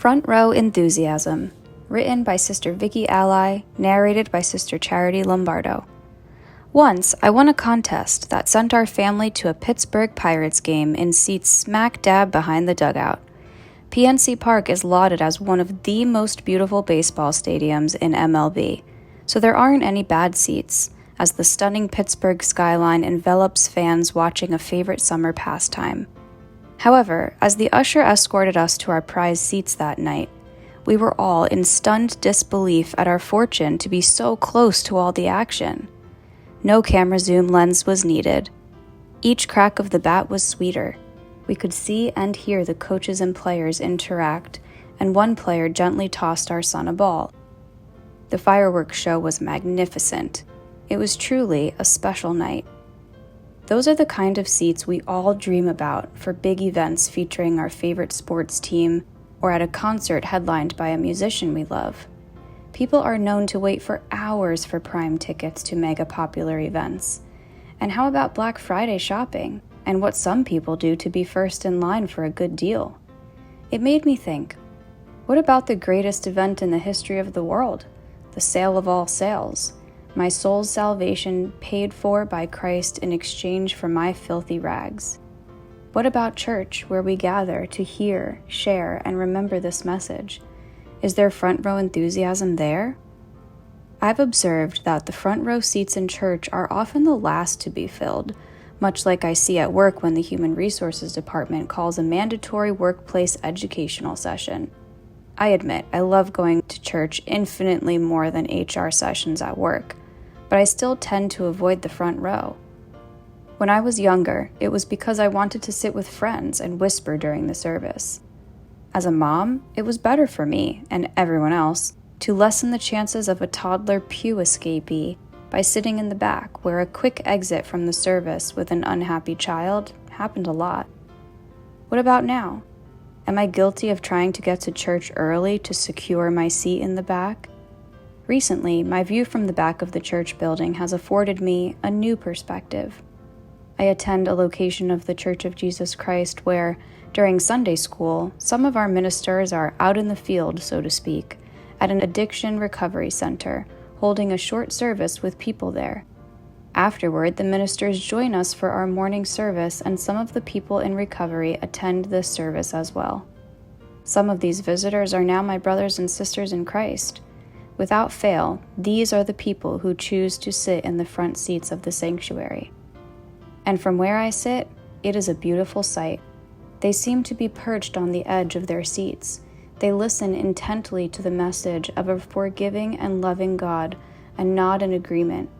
Front Row Enthusiasm, written by Sister Vicky Ally, narrated by Sister Charity Lombardo. Once, I won a contest that sent our family to a Pittsburgh Pirates game in seats smack dab behind the dugout. PNC Park is lauded as one of the most beautiful baseball stadiums in MLB, so there aren't any bad seats, as the stunning Pittsburgh skyline envelops fans watching a favorite summer pastime. However, as the usher escorted us to our prized seats that night, we were all in stunned disbelief at our fortune to be so close to all the action. No camera zoom lens was needed. Each crack of the bat was sweeter. We could see and hear the coaches and players interact, and one player gently tossed our son a ball. The fireworks show was magnificent. It was truly a special night. Those are the kind of seats we all dream about for big events featuring our favorite sports team or at a concert headlined by a musician we love. People are known to wait for hours for prime tickets to mega popular events. And how about Black Friday shopping and what some people do to be first in line for a good deal? It made me think, what about the greatest event in the history of the world? The sale of all sales. My soul's salvation paid for by Christ in exchange for my filthy rags. What about church, where we gather to hear, share, and remember this message? Is there front row enthusiasm there? I've observed that the front row seats in church are often the last to be filled, much like I see at work when the Human Resources Department calls a mandatory workplace educational session. I admit I love going to church infinitely more than HR sessions at work, but I still tend to avoid the front row. When I was younger, it was because I wanted to sit with friends and whisper during the service. As a mom, it was better for me, and everyone else, to lessen the chances of a toddler pew escapee by sitting in the back, where a quick exit from the service with an unhappy child happened a lot. What about now? Am I guilty of trying to get to church early to secure my seat in the back? Recently, my view from the back of the church building has afforded me a new perspective. I attend a location of the Church of Jesus Christ where, during Sunday school, some of our ministers are out in the field, so to speak, at an addiction recovery center, holding a short service with people there. Afterward, the ministers join us for our morning service, and some of the people in recovery attend this service as well. Some of these visitors are now my brothers and sisters in Christ. Without fail, these are the people who choose to sit in the front seats of the sanctuary. And from where I sit, it is a beautiful sight. They seem to be perched on the edge of their seats. They listen intently to the message of a forgiving and loving God and nod in agreement.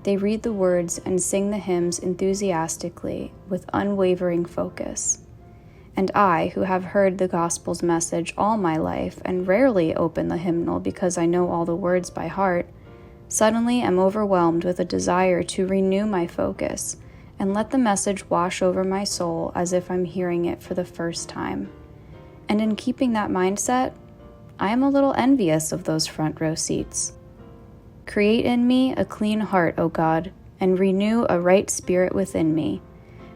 They read the words and sing the hymns enthusiastically with unwavering focus. And I, who have heard the gospel's message all my life and rarely open the hymnal because I know all the words by heart, suddenly am overwhelmed with a desire to renew my focus and let the message wash over my soul as if I'm hearing it for the first time. And in keeping that mindset, I am a little envious of those front row seats. Create in me a clean heart, O God, and renew a right spirit within me.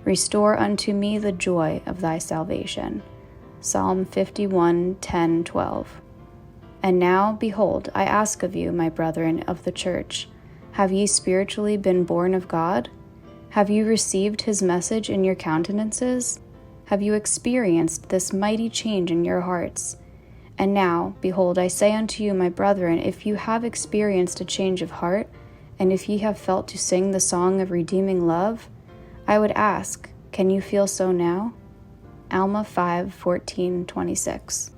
Restore unto me the joy of thy salvation. Psalm 51, 10, 12. And now, behold, I ask of you, my brethren of the church, have ye spiritually been born of God? Have you received his message in your countenances? Have you experienced this mighty change in your hearts? And now, behold, I say unto you, my brethren, if you have experienced a change of heart, and if ye have felt to sing the song of redeeming love, I would ask, can you feel so now? Alma 5:14-26.